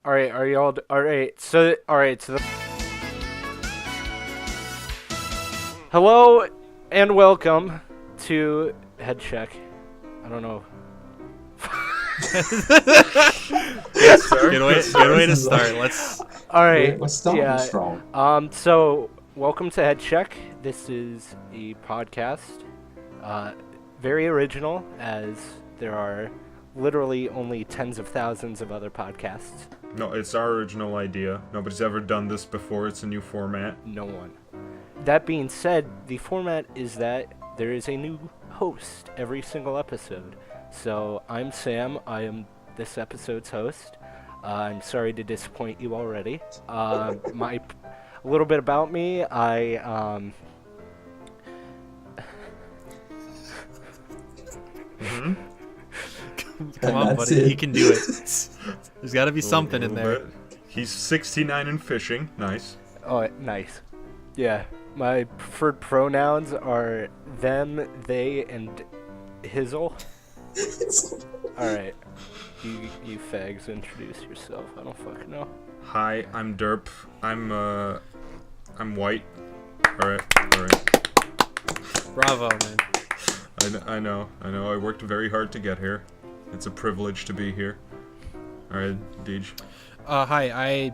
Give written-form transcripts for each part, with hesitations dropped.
All right, are y'all all right, so hello and welcome to Headcheck. I don't know. Yes, sir. Good way to start. Let's. All right. We're starting yeah. strong. So welcome to Headcheck. This is a podcast, very original, as there are literally only tens of thousands of other podcasts. No, it's our original idea. Nobody's ever done this before. It's a new format. No one. That being said, the format is that there is a new host every single episode. So I'm Sam. I am this episode's host. I'm sorry to disappoint you already. A little bit about me. Come on, buddy. He can do it. There's got to be something in there. Bit. He's 69 and fishing. Nice. Oh, nice. Yeah. My preferred pronouns are them, they, and hizzle. Alright. You fags, introduce yourself. I don't fucking know. Hi, I'm Derp. I'm white. Alright. Bravo, man. I know. I worked very hard to get here. It's a privilege to be here. Alright, Deej. Hi,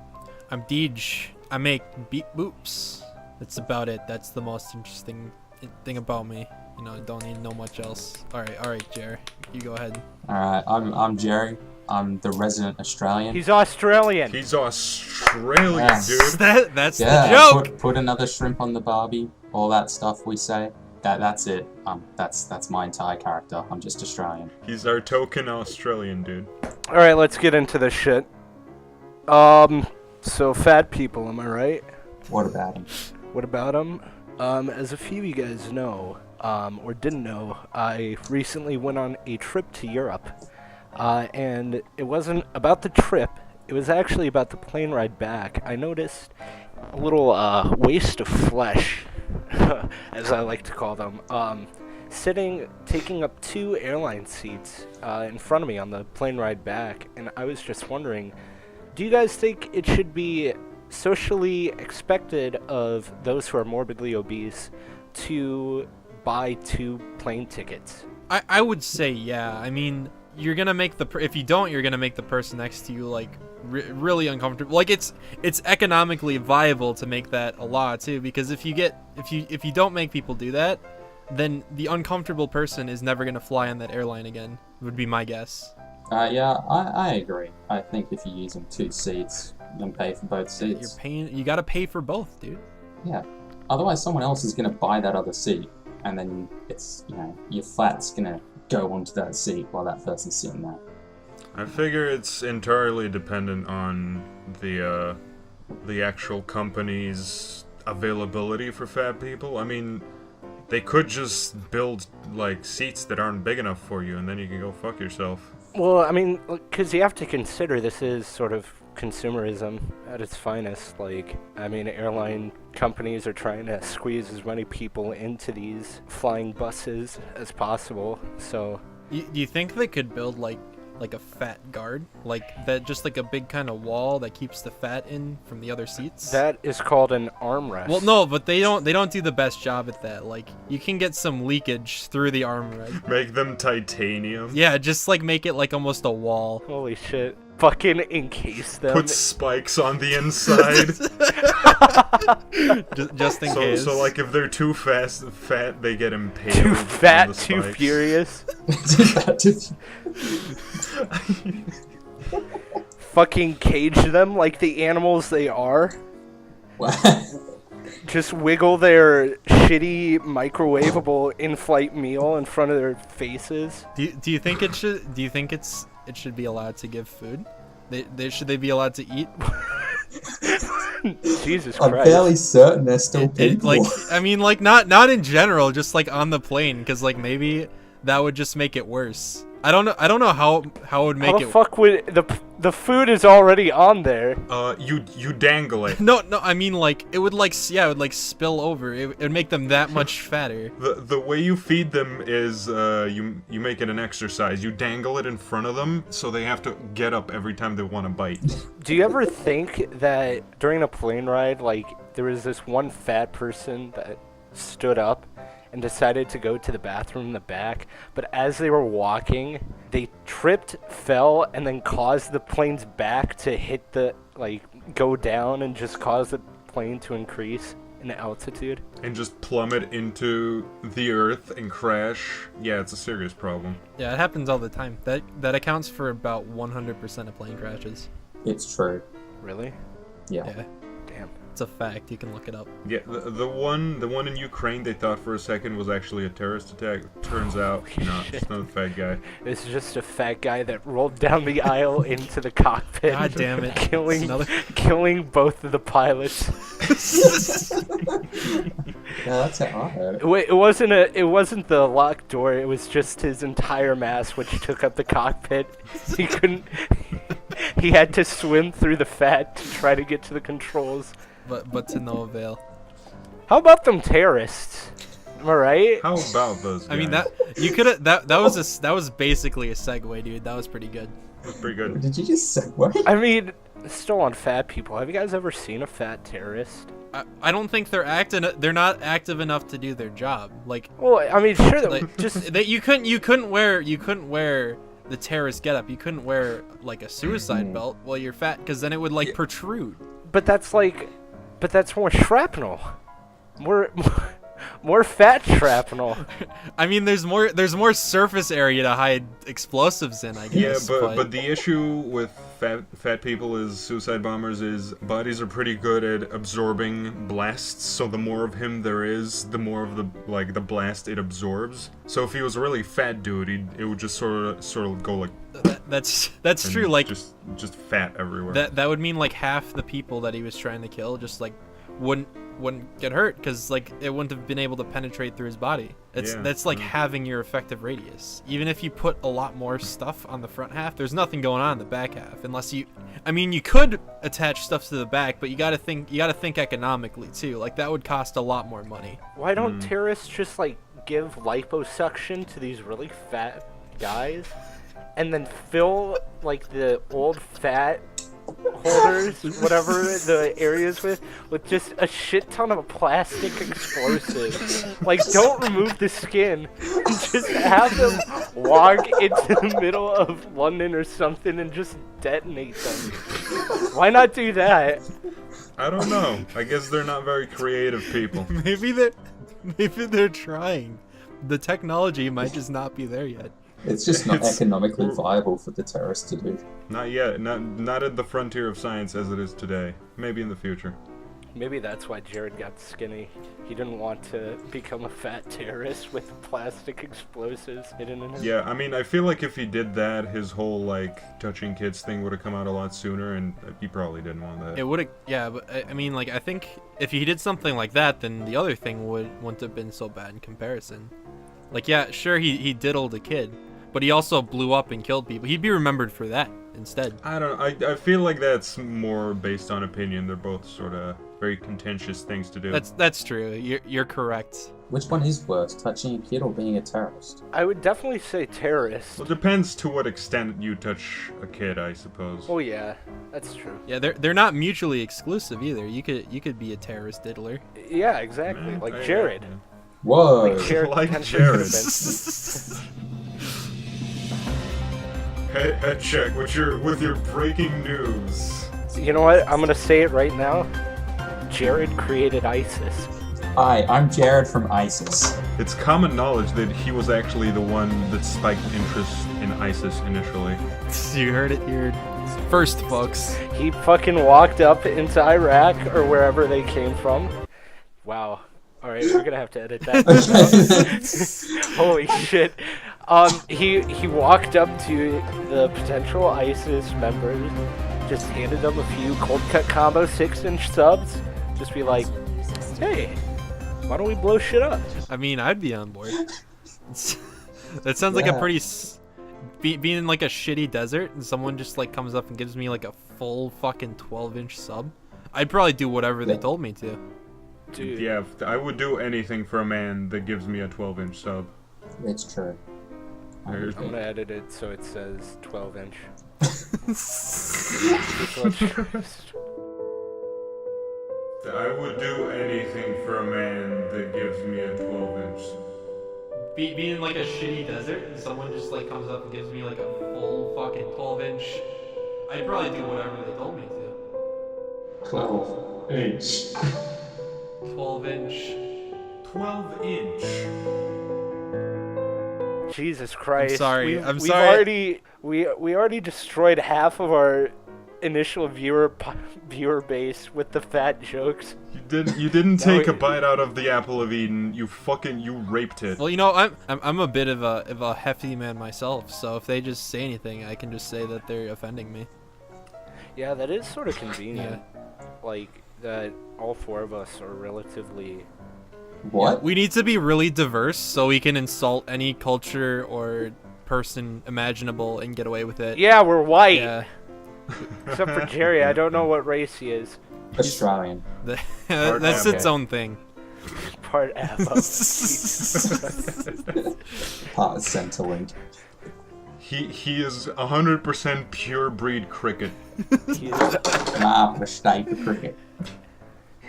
I'm Deej. I make beat boops. That's about it. That's the most interesting thing about me. You know, I don't need to know much else. Alright, Jere. You go ahead. Alright, I'm Jere. I'm the resident Australian. He's Australian. He's Australian, Yes. dude. That's the joke. Put another shrimp on the barbie. All that stuff we say. That's it. That's my entire character. I'm just Australian. He's our token Australian, dude. Alright, let's get into this shit. So fat people, am I right? What about him? What about them? As a few of you guys know, or didn't know, I recently went on a trip to Europe. And it wasn't about the trip, it was actually about the plane ride back. I noticed a little waste of flesh, as I like to call them, taking up 2 airline seats in front of me on the plane ride back. And I was just wondering, do you guys think it should be socially expected of those who are morbidly obese to buy 2 plane tickets? I would say yeah. I mean, you're gonna make if you don't, you're gonna make the person next to you like really uncomfortable. Like it's economically viable to make that a law too, because if you don't make people do that, then the uncomfortable person is never gonna fly on that airline again. Would be my guess. Yeah, I agree. I think if you're using 2 seats, then pay for both seats. You gotta pay for both, dude. Yeah. Otherwise, someone else is gonna buy that other seat, and then your flat's gonna go onto that seat while that person's sitting there. I figure it's entirely dependent on the actual company's availability for fat people. I mean, they could just build like seats that aren't big enough for you, and then you can go fuck yourself. Well, I mean, because you have to consider this is sort of consumerism at its finest. Like, I mean, airline companies are trying to squeeze as many people into these flying buses as possible. So, Do you think they could build like a fat guard, like that, just like a big kind of wall that keeps the fat in from the other seats? that is called an armrest. Well, no, but they don't do the best job at that. Like, you can get some leakage through the armrest. Make them titanium. Yeah, just like make it like almost a wall. Holy shit. Fucking encase them. Put spikes on the inside. just in case. So like if they're too fat, they get impaled. Too fat, on the too spikes. furious. Fucking cage them like the animals they are. Just wiggle their shitty microwavable in-flight meal in front of their faces. Do you think it should? Do you think it should be allowed to give food? Should they be allowed to eat? Jesus Christ! I'm fairly certain they're still people. Like, I mean, like not in general, just like on the plane, because like maybe that would just make it worse. I don't know how it would make How the fuck would The food is already on there. You dangle it. No, I mean like it would like spill over. It would make them that much fatter. The way you feed them is you make it an exercise. You dangle it in front of them so they have to get up every time they want to bite. Do you ever think that during a plane ride, like, there was this one fat person that stood up and decided to go to the bathroom in the back, but as they were walking, they tripped, fell, and then caused the plane's back to hit go down and just cause the plane to increase in altitude? And just plummet into the earth and crash. Yeah, it's a serious problem. Yeah, it happens all the time. That accounts for about 100% of plane crashes. It's true. Really? Yeah. Yeah, Damn. it's a fact. You can look it up. Yeah, the one in Ukraine they thought for a second was actually a terrorist attack. Turns out, no, it's not a fat guy. It's just a fat guy that rolled down the aisle into the cockpit. God damn it. killing both of the pilots. Yeah, that's how I heard it. Wait, it wasn't the locked door, it was just his entire mass which took up the cockpit. He couldn't he had to swim through the fat to try to get to the controls. But to no avail. How about them terrorists? Am I right? How about those guys? I mean that was basically a segue, dude. That was pretty good. That's pretty good. Did you just segue? I mean, still on fat people. Have you guys ever seen a fat terrorist? I don't think they're not active enough to do their job. Like, Well, I mean, sure, like just that you couldn't wear the terrorist getup. You couldn't wear like a suicide belt while you're fat, because then it would like protrude. but that's more shrapnel. More fat shrapnel. I mean, there's more surface area to hide explosives in, I Yeah, guess. but the issue with fat people is suicide bombers is bodies are pretty good at absorbing blasts. So the more of him there is, the more of the blast it absorbs. So if he was a really fat dude, it would just sort of go like. That's true. Like just fat everywhere. that would mean like half the people that he was trying to kill just like wouldn't get hurt, because like it wouldn't have been able to penetrate through his body. That's like having your effective radius. Even if you put a lot more stuff on the front half, there's nothing going on in the back half unless you could attach stuff to the back, but you gotta think economically too. Like that would cost a lot more money. Why don't terrorists just like give liposuction to these really fat guys and then fill like the old fat holders, whatever the areas with just a shit ton of plastic explosive? Like, don't remove the skin and just have them walk into the middle of London or something and just detonate them. Why not do that? I don't know. I guess they're not very creative people. Maybe they're trying. The technology might just not be there yet. It's just not economically viable for the terrorists to do. Not yet. Not at the frontier of science as it is today. Maybe in the future. Maybe that's why Jared got skinny. He didn't want to become a fat terrorist with plastic explosives hidden in his... Yeah, I mean, I feel like if he did that, his whole, like, touching kids thing would have come out a lot sooner, and he probably didn't want that. It would have, yeah, but I mean, like, I think if he did something like that, then the other thing wouldn't have been so bad in comparison. Like, yeah, sure, he diddled a kid, but he also blew up and killed people. He'd be remembered for that instead. I don't know. I feel like that's more based on opinion. They're both sort of very contentious things to do. That's true. You're correct. Which one is worse, touching a kid or being a terrorist? I would definitely say terrorist. Well, it depends to what extent you touch a kid, I suppose. Oh yeah, that's true. Yeah, they're not mutually exclusive either. You could be a terrorist diddler. Yeah, exactly. Like Jared. Whoa! Like Jared. Like potentially could have been. Headcheck with your breaking news. You know what? I'm gonna say it right now. Jared created ISIS. Hi, I'm Jared from ISIS. It's common knowledge that he was actually the one that spiked interest in ISIS initially. You heard it here first, folks. He fucking walked up into Iraq or wherever they came from. Wow. All right, we're gonna have to edit that. Holy shit. He walked up to the potential ISIS members, just handed them a few cold cut combo 6-inch subs, just be like, hey, why don't we blow shit up? I mean, I'd be on board. That sounds like a pretty being in like a shitty desert and someone just like comes up and gives me like a full fucking 12-inch sub, I'd probably do whatever they told me to. Dude. Yeah, I would do anything for a man that gives me a 12-inch sub. It's true. There's- I'm gonna edit it so it says 12-inch. I would do anything for a man that gives me a 12-inch. Being in like a shitty desert and someone just like comes up and gives me like a full fucking 12-inch, I'd probably do whatever they told me to. 12-inch. 12-inch. 12-inch. Jesus Christ. sorry, We've, I'm we've sorry. Already, we already destroyed half of our initial viewer base with the fat jokes. You didn't take a we- bite out of the apple of Eden. You raped it. Well, you know, I'm a bit of a hefty man myself, so if they just say anything, I can just say that they're offending me. Yeah, that is sort of convenient. Like, that all four of us are relatively... What? We need to be really diverse so we can insult any culture or person imaginable and get away with it. Yeah, we're white! Yeah. Except for Jere, I don't know what race he is. Australian. That's its okay. own thing. Part Avo. Part of Centrelink. He is 100% pure breed cricket. He's The state of cricket.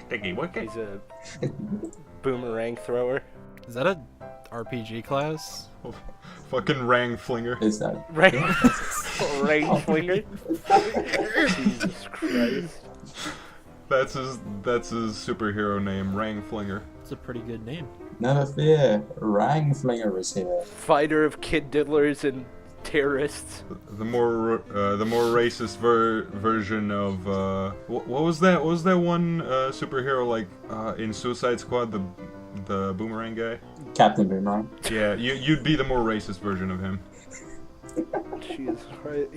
Sticky wicket. a boomerang thrower. Is that a RPG class? Fucking rang flinger. Is that? Right? Rain flinger. Jesus Christ. That's his superhero name, Rang Flinger. It's a pretty good name. Never fear, Rangflinger is here. Fighter of kid diddlers and terrorists. The more racist version of what was that? What was that one superhero like in Suicide Squad? The boomerang guy. Captain Boomerang. Yeah, you'd be the more racist version of him. Jesus Christ.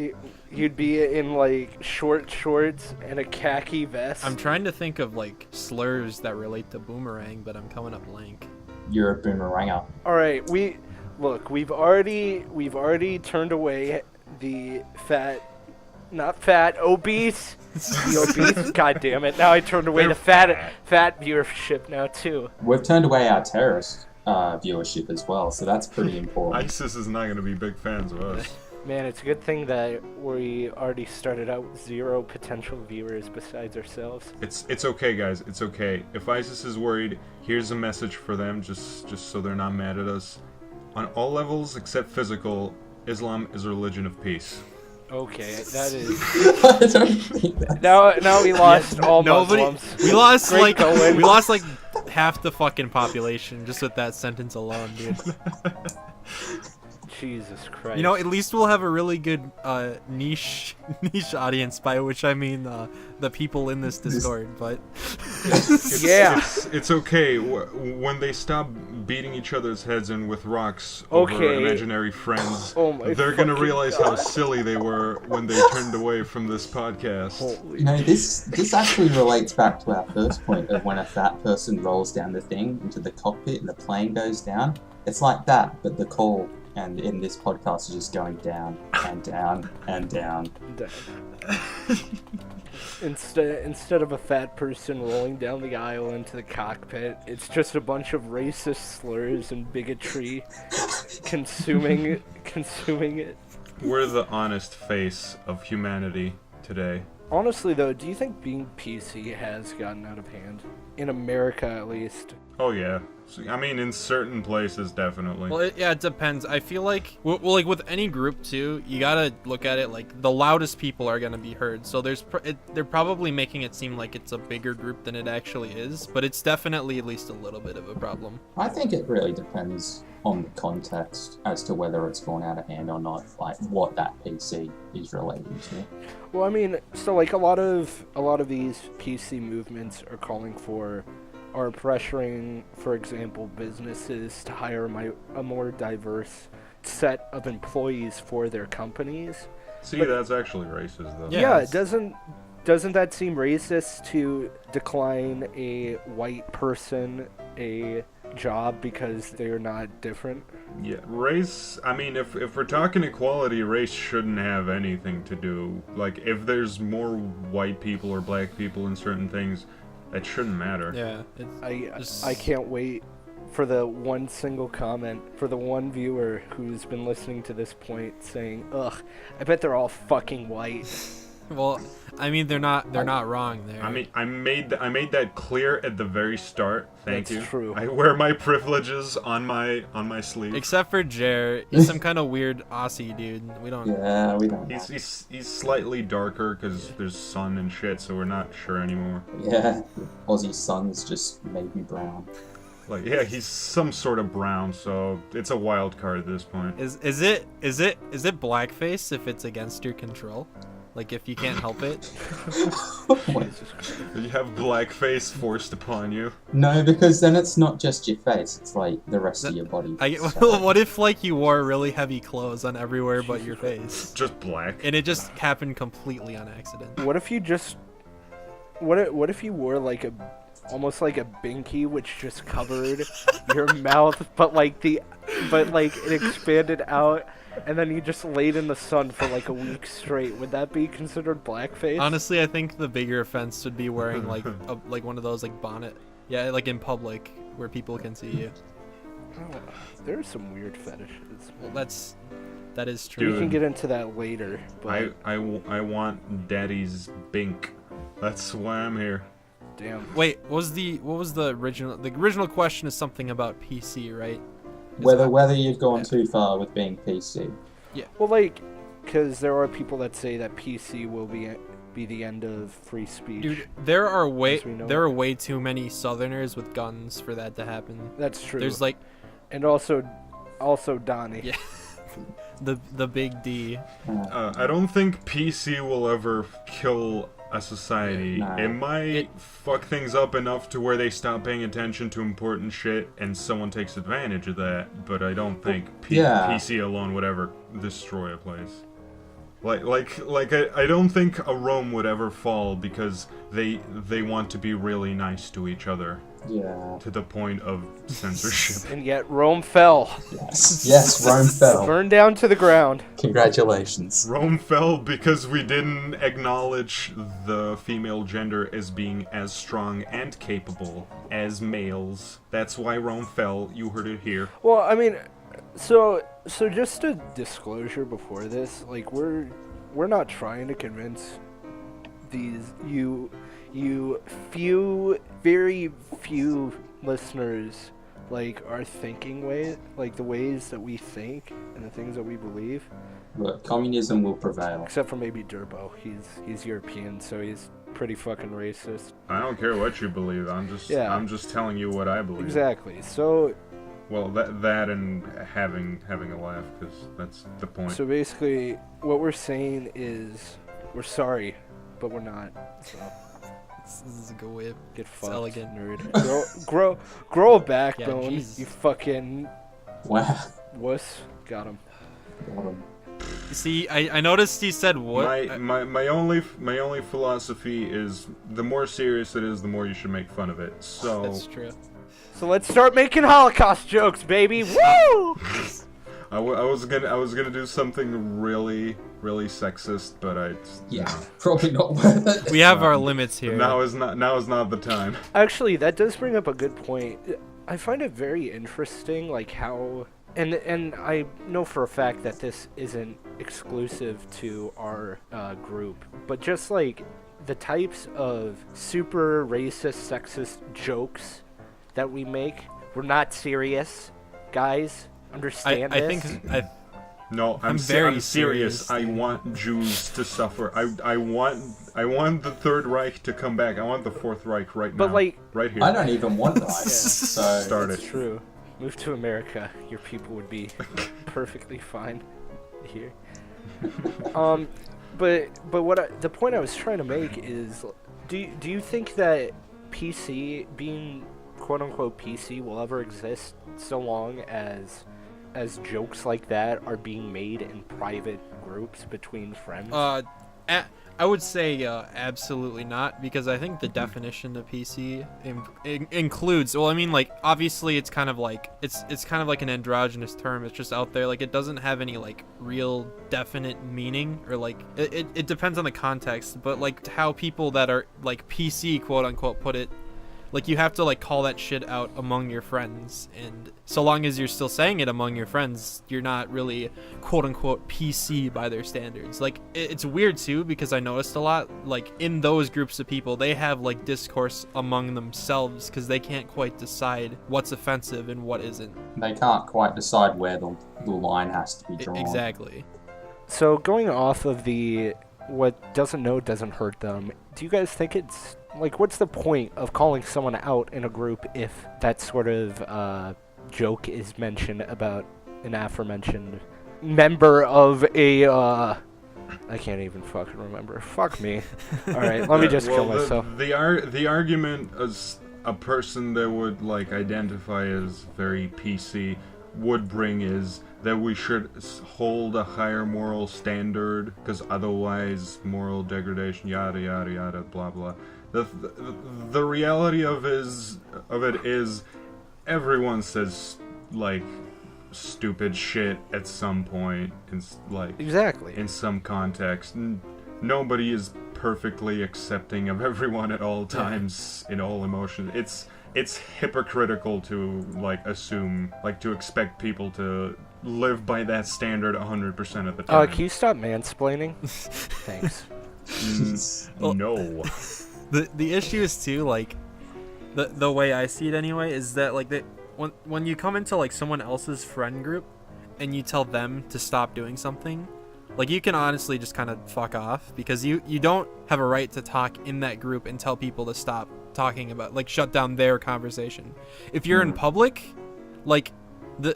You'd be in like short shorts and a khaki vest. I'm trying to think of like slurs that relate to boomerang, but I'm coming up blank. You're a boomeranger. All right, we've already turned away the obese. The obese. God damn it! Now I turned away the fat viewership now too. We've turned away our terrorist viewership as well, so that's pretty important. ISIS is not going to be big fans of us. Man, it's a good thing that we already started out with 0 potential viewers besides ourselves. It's okay, guys. It's okay. If ISIS is worried, here's a message for them, just so they're not mad at us. On all levels except physical, Islam is a religion of peace. Okay, that is. I don't think that. Now we lost all Muslims. We lost Great going. like half the fucking population just with that sentence alone, dude. Jesus Christ. You know, at least we'll have a really good niche audience, by which I mean the people in this Discord. But Yeah. It's okay. When they stop beating each other's heads in with rocks over Okay. imaginary friends, Oh my they're gonna fucking realize God. how silly they were when they turned away from this podcast. Holy You know, this actually relates back to our first point of when a fat person rolls down the thing into the cockpit and the plane goes down. It's like that, but the call and in this podcast is just going down and down and down. Instead of a fat person rolling down the aisle into the cockpit, it's just a bunch of racist slurs and bigotry consuming it. We're the honest face of humanity today. Honestly though, do you think being PC has gotten out of hand? In America at least. Oh yeah. I mean, in certain places, definitely. well, it depends. I feel like like with any group too, you gotta look at it like the loudest people are gonna be heard. So they're probably making it seem like it's a bigger group than it actually is, but it's definitely at least a little bit of a problem. I think it really depends on the context as to whether it's gone out of hand or not, like what that PC is relating to. Well, I mean, so like a lot of these PC movements are pressuring, for example, businesses to hire a more diverse set of employees for their companies. See, that's actually racist, though. Yeah, Yeah, doesn't that seem racist to decline a white person a job because they're not different. Yeah, race, I mean, if we're talking equality, race shouldn't have anything to do. Like, if there's more white people or black people in certain things, that shouldn't matter. Yeah. I can't wait for the one single comment, for the one viewer who's been listening to this point saying, ugh, I bet they're all fucking white. Well, I mean, they're not wrong there. I mean, I made that clear at the very start. Thank you. That's true. I wear my privileges on my sleeve. Except for Jere, he's some kind of weird Aussie dude. We don't. Yeah, we don't. He's slightly darker because there's sun and shit, so we're not sure anymore. Yeah, Aussie suns just made me brown. Like, yeah, he's some sort of brown, so it's a wild card at this point. Is it blackface if it's against your control? Like if you can't help it? You have blackface forced upon you. No, because then it's not just your face; it's like the rest of your body. What if like you wore really heavy clothes on everywhere but your face, Just black. and it just happened completely on accident? What if you just... What if you wore like almost like a binky which just covered your mouth, but it expanded out, and then you just laid in the sun for like a week straight? Would that be considered blackface? Honestly, I think the bigger offense would be wearing like one of those like bonnet. Yeah, like in public where people can see you. Oh, there are some weird fetishes. Well, that is true. We can get into that later. But I want daddy's bink. That's why I'm here. damn. Wait, what was the original? The original question is something about PC, right? Whether you've gone too far with being PC. Well, like, because there are people that say that PC will be the end of free speech. Dude, there are way As we know way too many Southerners with guns for that to happen. That's true. There's like and also Donnie. Yeah. the big D. I don't think PC will ever kill a society. No. It might fuck things up enough to where they stop paying attention to important shit and someone takes advantage of that, but I don't think PC alone would ever destroy a place. I don't think a Rome would ever fall because they want to be really nice to each other. Yeah. To the point of censorship. And yet Rome fell. Yes, Rome fell. Burned down to the ground. Congratulations. Rome fell because we didn't acknowledge the female gender as being as strong and capable as males. That's why Rome fell. You heard it here. Well, I mean, so just a disclosure before this, like we're not trying to convince you very few listeners like our thinking way, like the ways that we think and the things that we believe. But communism will prevail. Except for maybe Durbo. He's European, so he's pretty fucking racist. I don't care what you believe. I'm just telling you what I believe. Exactly. So well, that and having a laugh, because that's the point. So basically, what we're saying is we're sorry, but we're not. So This is a good way of get fucked, elegant. nerd. Grow a backbone, Yeah, you fucking Wow. wuss. Got him. See, I noticed he said what? My only philosophy is the more serious it is, the more you should make fun of it. So That's true. So let's start making Holocaust jokes, baby. Woo! I was gonna do something really sexist, but probably not worth it. We have our limits here. Now is not the time. Actually, that does bring up a good point. I find it very interesting, like how, and I know for a fact that this isn't exclusive to our group, but just like the types of super racist, sexist jokes that we make. We're not serious, guys. Understand I this? think No, I'm I'm very serious. serious, I dude. want Jews to suffer. I want the Third Reich to come back. I want the Fourth Reich right now. But, like, right here. I don't even want that. So Start It's it. true. Move to America. Your people would be perfectly fine here. But the point I was trying to make is, do you think that PC, being quote unquote PC, will ever exist so long as jokes like that are being made in private groups between friends? I would say absolutely not, because I think the definition of PC includes. Well, I mean, like, obviously, it's kind of like an androgynous term. It's just out there. Like, it doesn't have any like real definite meaning, or like it depends on the context. But like how people that are like PC quote unquote put it. Like, you have to, like, call that shit out among your friends, and so long as you're still saying it among your friends, you're not really, quote-unquote, PC by their standards. Like, it's weird, too, because I noticed a lot, like, in those groups of people, they have, like, discourse among themselves, because they can't quite decide what's offensive and what isn't. They can't quite decide where the line has to be drawn. Exactly. So going off of the what doesn't know doesn't hurt them, do you guys think it's like, what's the point of calling someone out in a group if that sort of joke is mentioned about an aforementioned member of a I can't even fucking remember. Fuck me. All right, let me just kill myself. The argument as a person that would like identify as very PC would bring is that we should hold a higher moral standard, because otherwise moral degradation, yada yada yada, blah blah. The reality of it is everyone says like stupid shit at some point, in like Exactly. in some context. Nobody is perfectly accepting of everyone at all times in all emotions. It's hypocritical to like assume, like to expect people to live by that standard 100% of the time. Can you stop mansplaining? Thanks. No. The issue is too, like, the way I see it anyway, is that like when you come into like someone else's friend group and you tell them to stop doing something, like, you can honestly just kind of fuck off, because you don't have a right to talk in that group and tell people to stop talking about, like, shut down their conversation. If you're in public, like, the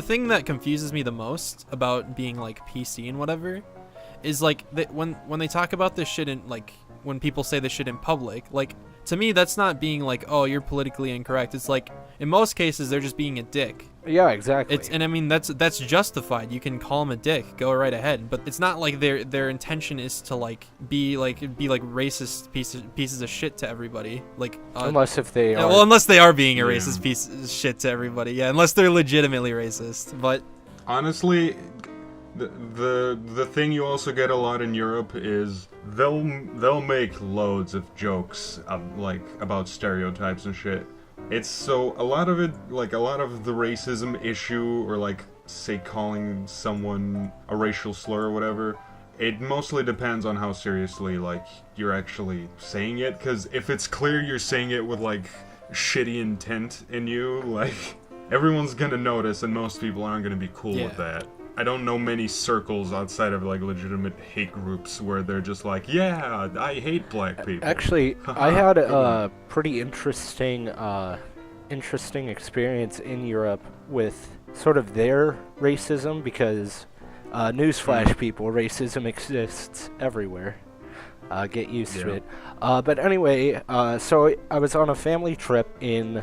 thing that confuses me the most about being like PC and whatever is like when they talk about this shit in, like, when people say this shit in public, like, to me that's not being like, oh, you're politically incorrect. It's like, in most cases thlike, just being a dick. Yeah, exactly. And I mean, that's justified. You can call them a dick, go right ahead. But it's not like their intention is to like be racist pieces of shit to everybody. Like, unless they are. Well, unless they are being a racist piece of shit to everybody. Yeah, unless they're legitimately racist. But honestly, the thing you also get a lot in Europe is they'll make loads of jokes like about stereotypes and shit. It's so a lot of the racism issue, or like say calling someone a racial slur or whatever, it mostly depends on how seriously like you're actually saying it, because if it's clear you're saying it with like shitty intent in you, like everyone's gonna notice, and most people aren't gonna be cool with that. I don't know many circles outside of like legitimate hate groups where they're just like, yeah, I hate black people. Actually, I had a pretty interesting experience in Europe with sort of their racism, because newsflash, people, racism exists everywhere. Get used to it. But anyway, so I was on a family trip in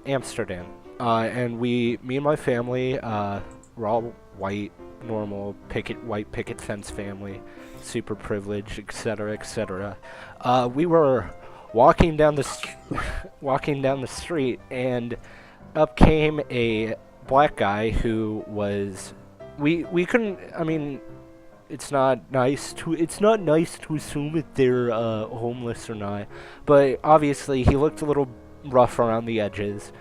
Amsterdam. And me and my family, we're all white, normal, white picket fence family, super privileged, etc., etc. We were walking down the street, and up came a black guy who was, we couldn't, I mean, it's not nice to assume if they're homeless or not, but obviously he looked a little rough around the edges.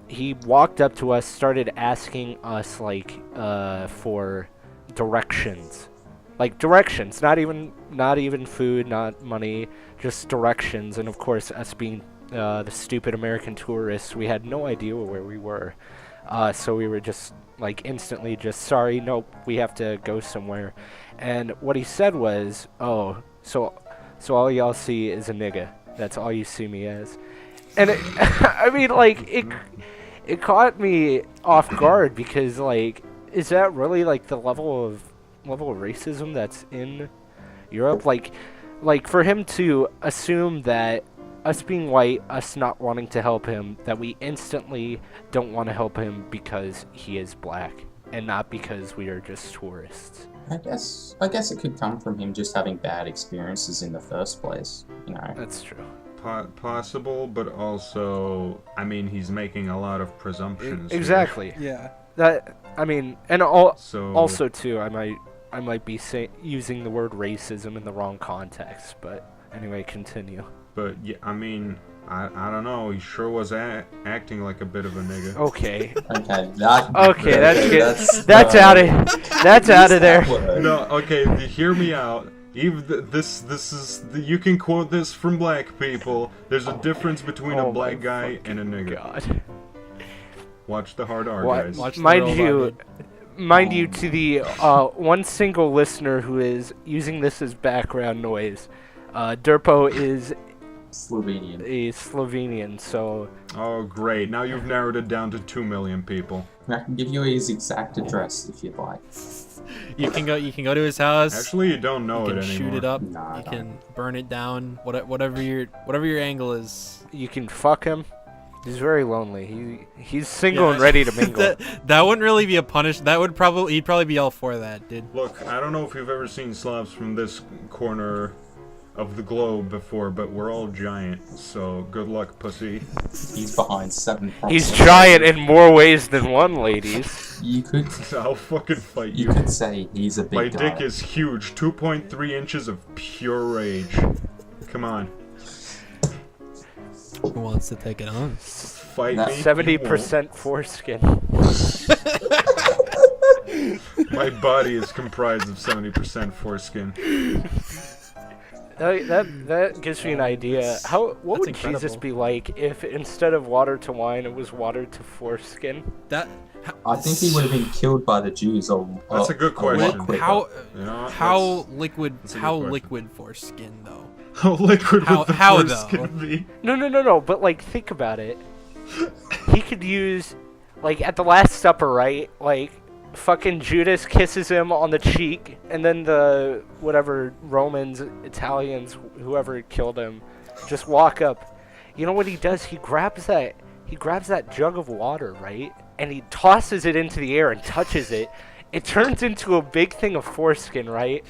He walked up to us, started asking us, like, for directions. Like, directions, not even food, not money, just directions. And, of course, us being the stupid American tourists, we had no idea where we were. So we were just, like, instantly just, sorry, nope, we have to go somewhere. And what he said was, oh, so all y'all see is a nigga. That's all you see me as. And, I mean, like, it caught me off guard, because, like, is that really, like, the level of racism that's in Europe? Like for him to assume that us being white, us not wanting to help him, that we instantly don't want to help him because he is black, and not because we are just tourists. I guess it could come from him just having bad experiences in the first place. You know. That's true. Possible, but also, I mean, he's making a lot of presumptions. Exactly. Yeah. That I mean, and So also too, I might be using the word racism in the wrong context, but anyway, continue. But yeah, I mean, I don't know. He sure was acting like a bit of a nigga. Okay. Okay, that's out of there. No, okay. Hear me out. Even this is you can quote this from black people. There's a difference between a black guy and a nigger. God. Watch the hard R, What? guys. Watch the Mind robot, you, dude. mind you, to the one single listener who is using this as background noise, Derpo is Slovenian. a Slovenian, so Oh, great. Now you've narrowed it down to 2 million people. I can give you his exact address if you'd like. You can go to his house. Actually, you don't know you it can anymore. shoot it up. Nah, You no. can burn it down. Whatever your angle is. you can fuck him. He's very lonely. He's single and ready to mingle. that wouldn't really be a punish. He'd probably be all for that, dude. Look, I don't know if you've ever seen Slavs from this corner of the globe before, but we're all giant, so good luck, pussy. He's behind 7 props. He's giant in more ways than one, ladies. You could I'll fucking fight you you. could say he's a big My guy. dick is huge, 2.3 inches of pure rage. Come on, Who wants to take it on? fight That me. you 70% foreskin. won't. My body is comprised of 70% foreskin. That gives me an idea. What would That's Jesus incredible. be like if instead of water to wine, it was water to foreskin? I think he would have been killed by the Jews or That's a good or question. quicker. How You know, how liquid that's a good how question. liquid foreskin though? How liquid How- would the how foreskin though? be? No. But like, think about it. He could use, like, at the Last Supper, right? Like, fucking Judas kisses him on the cheek, and then the whatever Romans, Italians, whoever killed him, just walk up. You know what he does? He grabs that jug of water, right? And he tosses it into the air and touches it. It turns into a big thing of foreskin, right?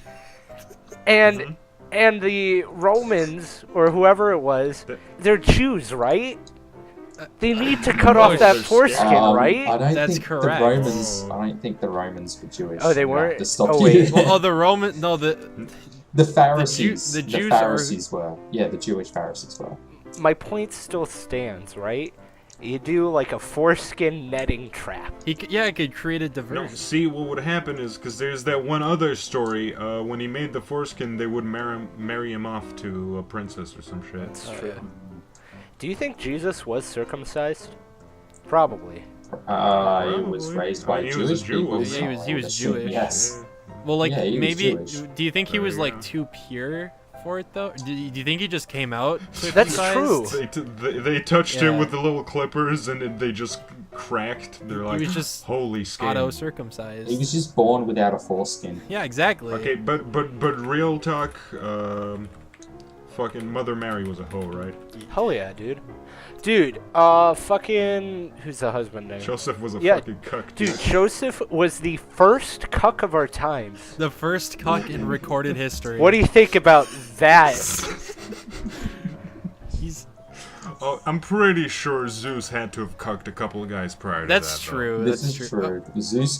And and the Romans or whoever it was, they're Jews, right? They need to cut off that their foreskin, skin. right? I don't That's think correct. the Romans. Oh. I don't think the Romans were Jewish. Oh, they You have weren't? To stop Oh, you. wait. Well, the Roman no the The Pharisees. the Jews Pharisees were. Yeah, the Jewish Pharisees were. My point still stands, right? You do like a foreskin netting trap. it could create a No, diversion. see, what would happen is, because there's that one other story, when he made the foreskin, they would marry him off to a princess or some shit. That's true. Do you think Jesus was circumcised? Probably. He was Probably. raised I by mean, he was a Jewish Jew, people. wasn't he? so He was I would assume Jewish. Yes. Well, like Yeah, he was maybe. Jewish. Do you think he There was you like go. too pure for it though? Do you think he just came out? That's circumcised? true. They touched Yeah. it with the little clippers and they just cracked. They're like, was just holy skin. Auto circumcised. He was just born without a foreskin. Yeah, exactly. Okay, but real talk, fucking Mother Mary was a hoe, right? Hell yeah, dude. Dude, fucking... Who's the husband name? Joseph was a Yeah, fucking cuck. Dude, Joseph was the first cuck of our times. The first cuck in recorded history. What do you think about that? He's Oh, I'm pretty sure Zeus had to have cucked a couple of guys prior to That's that. though. true. This That's is true. true. Zeus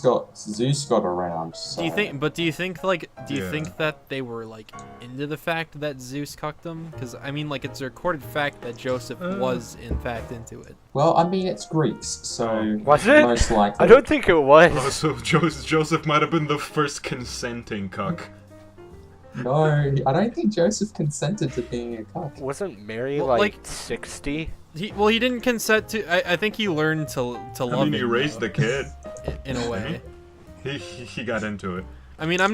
got around. So. Do you think? But do you think Yeah. think that they were like into the fact that Zeus cucked them? Because I mean, like it's a recorded fact that Joseph was in fact into it. Well, I mean, it's Greeks, so Was it? most likely. I don't think it was. Oh, so Joseph might have been the first consenting cuck. No, I don't think Joseph consented to being a cuck. Wasn't Mary Well, like like- 60? He didn't consent to. I think he learned to love I mean, he it, raised though, the kid. in a way. He got into it. I mean, I'm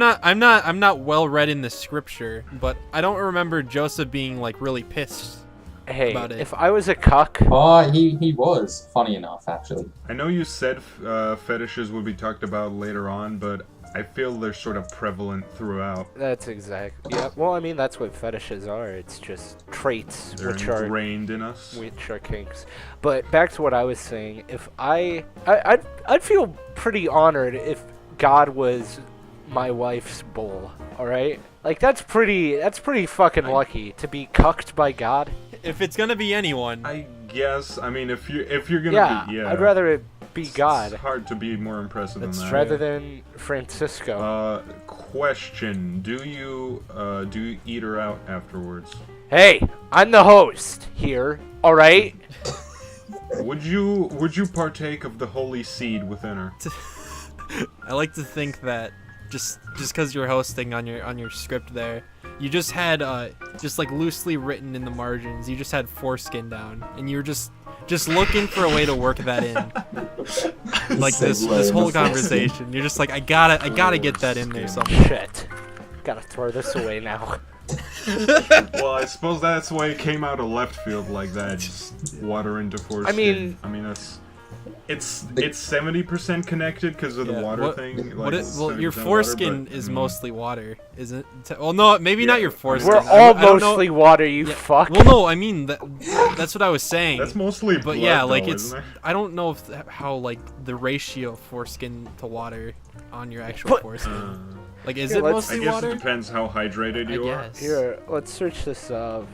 not well read in the scripture, but I don't remember Joseph being like really pissed. Hey, About it. if I was a cuck, Oh, he was. Funny enough, actually. I know you said fetishes would be talked about later on, but I feel they're sort of prevalent throughout. that's exact. Yeah. Well, I mean, that's what fetishes are. It's just traits They're which are ingrained in us. kinks. But back to what I was saying. If I'd feel pretty honored if God was my wife's bowl. All right, like that's pretty fucking lucky to be cucked by God. If it's gonna be anyone, I guess. I mean, if you're gonna Yeah, be, yeah. I'd rather it be God. It's hard to be more impressive than that. Rather than Francisco. Question: Do you eat her out afterwards? Hey, I'm the host here. All right. Would you partake of the holy seed within her? I like to think that just because you're hosting on your script there, you just had just like loosely written in the margins, you just had foreskin down, and you were just looking for a way to work that in. Like this whole conversation, you're just like, I gotta get that in there somehow. Shit. Gotta throw this away now. Well, I suppose that's why it came out of left field like that. Just water into foreskin. I mean that's it's 70% connected because of the water thing. Well, your foreskin water, is mostly water, isn't it? Well, no, maybe not your foreskin. We're all mostly water, you fuck. Well, no, I mean that's what I was saying. That's mostly blood, yeah, like though, it's. I don't know how like the ratio of foreskin to water on your actual foreskin. Like, is it mostly water? I guess it depends how hydrated you are. Here, let's search this up.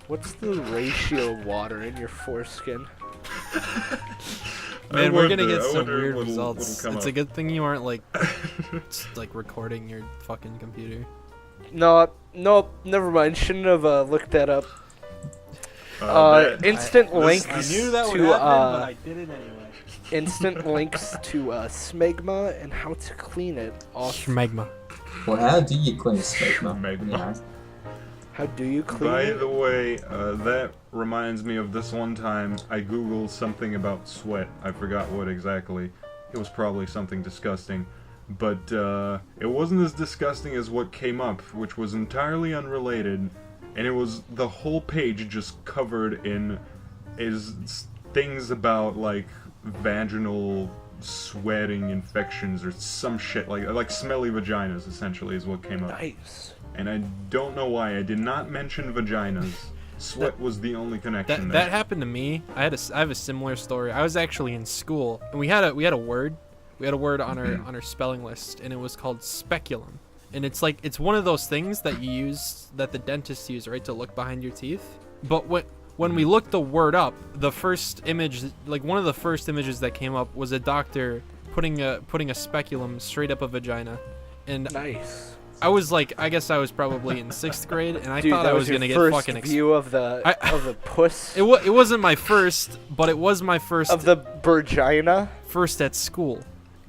What's the ratio of water in your foreskin? Man, we're gonna get some weird results. It's a good thing you aren't like recording your fucking computer. No, never mind. Shouldn't have looked that up. Instant links I knew that would to happen, but I did it anyway. instant links to smegma and how to clean it off. Smegma. Well, how do you clean smegma? Smegma. How do you clean By it? the way, that reminds me of this one time I googled something about sweat. I forgot what exactly. It was probably something disgusting. But it wasn't as disgusting as what came up, which was entirely unrelated. And it was the whole page just covered in things about, like, vaginal sweating infections or some shit. Like smelly vaginas, essentially, is what came up. Nice. And I don't know why. I did not mention vaginas. Sweat was the only connection there. That happened to me. I have a similar story. I was actually in school, and we had a word. We had a word on our spelling list, and it was called speculum. And it's one of those things that you use, that the dentists use, right, to look behind your teeth. But when we looked the word up, the first image, like one of the first images that came up was a doctor putting a speculum straight up a vagina. And Nice. I was like, I guess I was probably in 6th grade, and I Dude, thought that I was your gonna first get fucking view of the puss It wasn't my first, but it was my first of the virgina. first at school,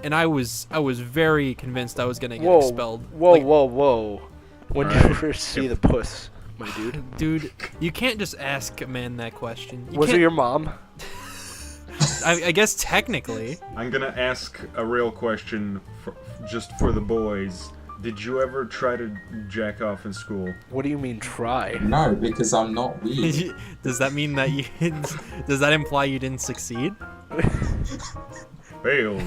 and I was very convinced I was gonna get expelled. Whoa! When did you first see the puss, my dude? Dude, you can't just ask a man that question. Was it your mom? I guess technically. I'm gonna ask a real question just for the boys. Did you ever try to jack off in school? What do you mean try? No, because I'm not weird. Does that mean that you? Does that imply you didn't succeed? Failure.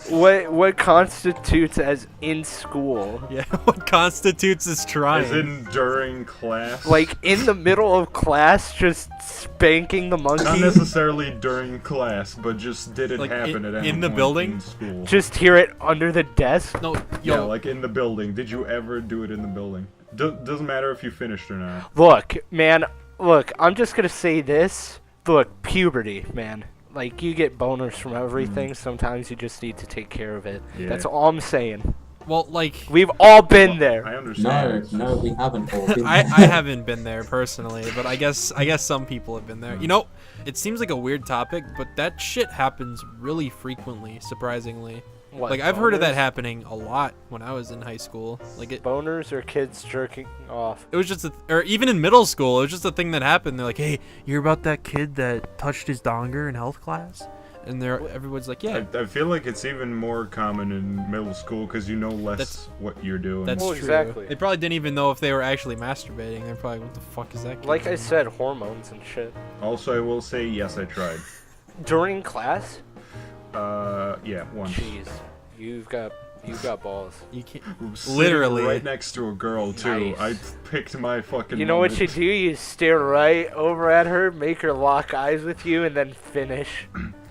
What constitutes as in school? Yeah. What constitutes as trying? As in during class? Like in the middle of class, just spanking the monkey? Not necessarily during class, but just did it Like happen at any in the point building? in school? Just hear it under the desk? No, Yeah, like in the building. Did you ever do it in the building? Doesn't matter if you finished or not. Look, man, I'm just gonna say this. Look, puberty, man. Like, you get boners from everything. Sometimes you just need to take care of it. Yeah. That's all I'm saying. Well, like, We've all been there. I understand. No, we haven't all been I there. haven't been there personally, but I guess some people have been there. You know, it seems like a weird topic, but that shit happens really frequently, surprisingly. What, Like, I've heard of that boners? happening a lot when I was in high school. Like, Boners or kids jerking off? it was just or even in middle school, it was just a thing that happened. They're like, "Hey, you hear about that kid that touched his donger in health class?" And everyone's like, "Yeah, I feel like it's even more common in middle school because you know less what you're doing. that's Well, true." exactly. They probably didn't even know if they were actually masturbating. They're probably, "What the fuck is that?" kid Like I doing?" said, hormones and shit. Also, I will say, yes, I tried. During class? Yeah, once. Jeez. You've got balls. You can't. Sitting Literally. right next to a girl too. Nice. I picked my fucking. You know what you moment. do? You stare right over at her, make her lock eyes with you, and then finish.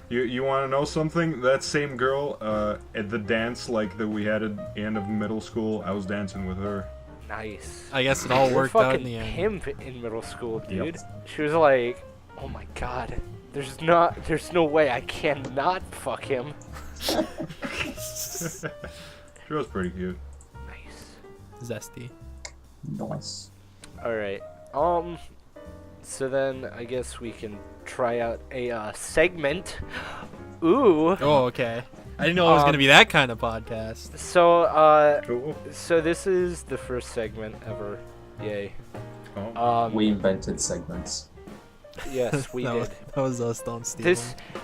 You want to know something? That same girl at the dance like that we had at the end of middle school, I was dancing with her. Nice. I guess it all You're worked out in fucking the end. pimp in middle school, dude. Yep. She was like, oh my god, there's no way I cannot fuck him. She was pretty cute. Nice. Zesty. Nice. Alright, so then I guess we can try out a, segment. Ooh. Oh, okay. I didn't know it was gonna be that kind of podcast. So, Cool. so this is the first segment ever. Yay. Oh. We invented segments. Yes, we did. That was us, don't steal.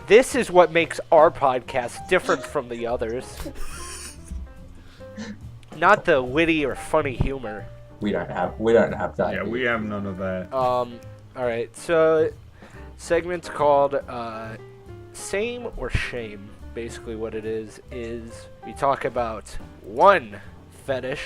This is what makes our podcast different from the others. Not the witty or funny humor. We don't have that. Yeah, we have none of that. Alright, so segment's called Same or Shame. Basically what it is we talk about one fetish,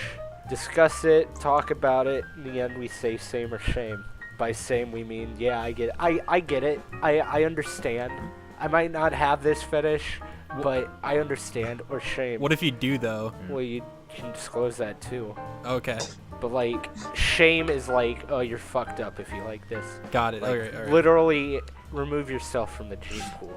discuss it, talk about it, in the end we say same or shame. By same we mean, yeah, I get it. I get it. I understand. I might not have this fetish, but I understand. Or shame. What if you do though? Well, you can disclose that too. Okay, But like, shame is like, oh, you're fucked up if you like this. got it. Like, Alright. literally remove yourself from the gene pool.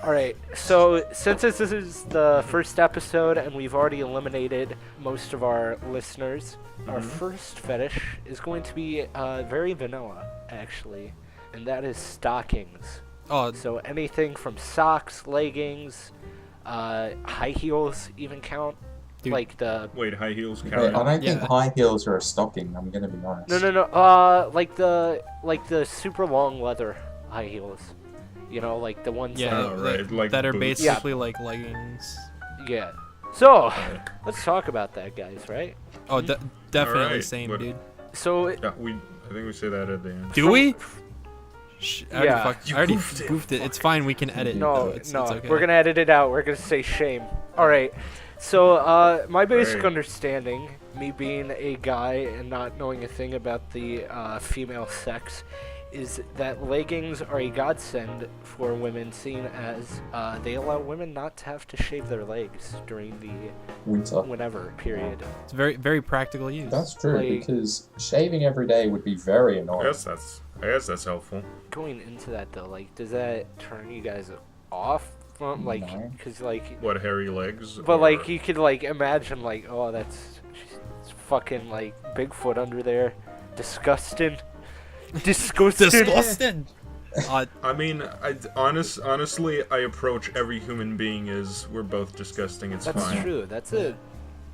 Alright, so since this is the first episode and we've already eliminated most of our listeners, our first fetish is going to be very vanilla, actually, and that is stockings. Oh, So anything from socks, leggings, high heels even count. Dude. Like the... Wait, high heels Wait, count? I don't think Yeah. high heels are a stocking. I'm gonna be honest. No, like the super long leather high heels. You know, like the ones yeah, Oh, right, like that are boots. basically like leggings. yeah. So, let's talk about that, guys, right? Oh, definitely Alright, same, but- dude. So, Yeah, I think we say that at the end. Do we? I already, Yeah. I already goofed it. It's fine. We can edit. no, It's no, okay. we're gonna edit it out. We're gonna say shame. All right. So, my basic Right. understanding, me being a guy and not knowing a thing about the female sex, is that leggings are a godsend for women, seeing as they allow women not to have to shave their legs during the Winter. whenever period. It's very, very practical use. That's true Like- because shaving every day would be very I annoying. guess that's helpful. Going into that though, like, does that turn you guys off from like, No. cause like, What, hairy legs? but or- like you could like imagine like, oh, it's fucking like Bigfoot under there, disgusting, disgusting. disgusting. I mean, honestly, I approach every human being as we're both disgusting. It's That's fine. true. That's it.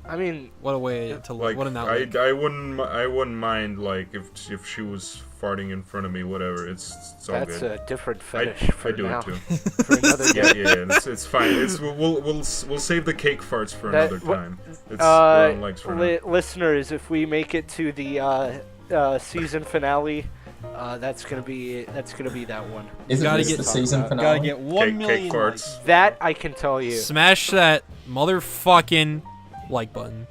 I mean, What a way to Like, what an outlet. I wouldn't mind like if she was farting in front of me, whatever. It's all that's good. a different I fetish for do now. it too. For another Yeah, day. yeah, it's fine. We'll save the cake farts for That- another wha- time. It's we're on legs for now. Listeners, if we make it to the season finale, that's gonna be that one. Isn't Gotta this get- the season finale? Gotta get 1 million Cake farts. That I can tell you. Smash that motherfucking like button.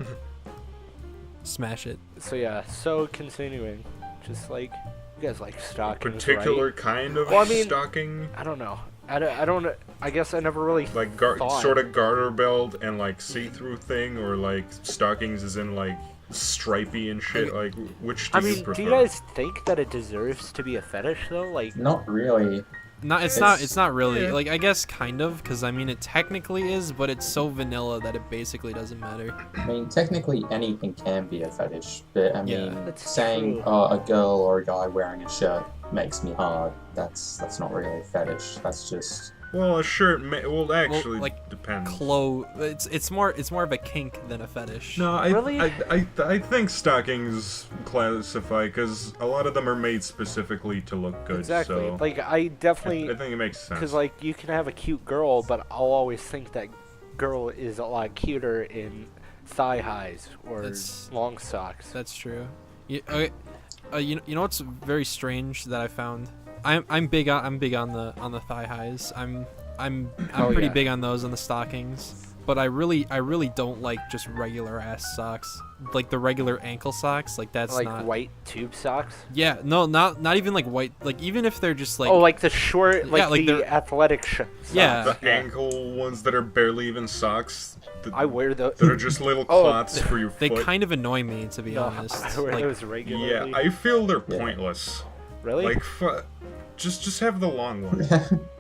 Smash it. So yeah, so continuing, just like you guys like stockings, Particular right? kind of Well, I mean- stocking, I don't know. I don't. I guess I never really like thought. sort of garter belt and like see-through thing, or like stockings is in like stripy and shit. Like, which do I you mean, prefer? do you guys think that it deserves to be a fetish though? Like, Not really. It's not really. yeah. Like, I guess kind of, because I mean it technically is, but it's so vanilla that it basically doesn't matter. I mean, technically anything can be a fetish, but I Yeah. mean, That's saying true. a girl or a guy wearing a shirt makes me hard. That's not really a fetish. That's just Well, a shirt actually like, depends. It's more of a kink than a fetish. No, Really? I think stockings classify because a lot of them are made specifically to look good. exactly. So Like, I I definitely, think it makes sense. because like you can have a cute girl, but I'll always think that girl is a lot cuter in thigh highs or That's- long socks. That's true. Okay, you know what's very strange that I found? I'm big on the thigh highs. I'm Oh, pretty yeah. big on those on the stockings. but I really don't like just regular ass socks. Like the regular ankle socks, like that's like not. white tube socks. Yeah, no, not even like white. Like even if they're just like. Oh, like the short, like, Yeah, like the they're- athletic socks. Yeah. The ankle ones that are barely even socks. I wear those. That are just little Oh, clots for your They foot. kind of annoy me, to be No, honest. I wear Like, those Yeah, regularly. I feel they're Yeah. pointless. Really? Like, just have the long one.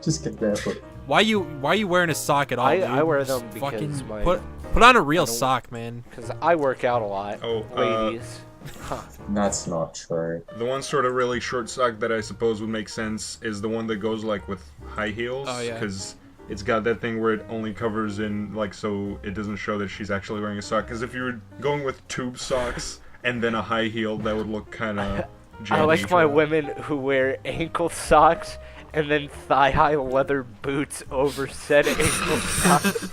Just get barefoot. why you wearing a sock at all? I dude? wear them Just because fucking my- put on a real I don't- sock, man. Because I work out a lot, Oh, ladies. Huh. That's not true. The one sort of really short sock that I suppose would make sense is the one that goes like with high heels. Oh, yeah. Because it's got that thing where it only covers in, like, so it doesn't show that she's actually wearing a sock. Because if you were going with tube socks and then a high heel, that would look kind of. I like my women who wear ankle socks and then thigh-high leather boots over said ankle socks.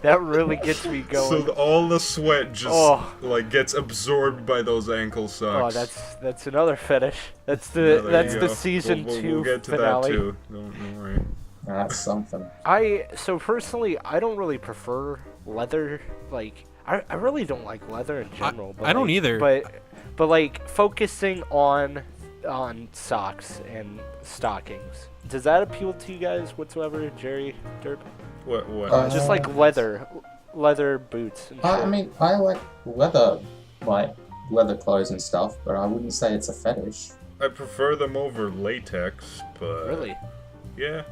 That really gets me going. So all the sweat just Oh. like gets absorbed by those ankle socks. Oh, that's another fetish. That's Yeah, the there that's you the go. season We'll 2 get to finale. that too. Don't worry. That's something. So personally, I don't really prefer leather. Like, I really don't like leather in general. But I don't like, either. But like focusing on socks and stockings. Does that appeal to you guys whatsoever, Jerry, Derp? What? Just like leather boots and shit. I mean, I like leather clothes and stuff, but I wouldn't say it's a fetish. I prefer them over latex, but Really? yeah.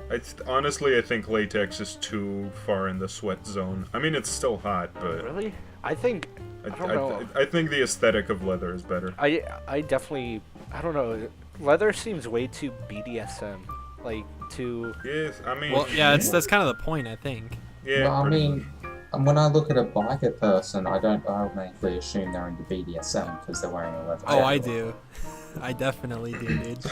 Honestly, I think latex is too far in the sweat zone. I mean, it's still hot, but Really? I think I don't know. I think the aesthetic of leather is better. I definitely I don't know. Leather seems way too BDSM. Like too. Yes, I mean. Well, yeah, that's kind of the point, I think. Yeah. Well, I pretty mean, when I look at a biker person, I don't automatically assume they're into BDSM because they're wearing a leather Oh, I jacket. do. I definitely do, dude.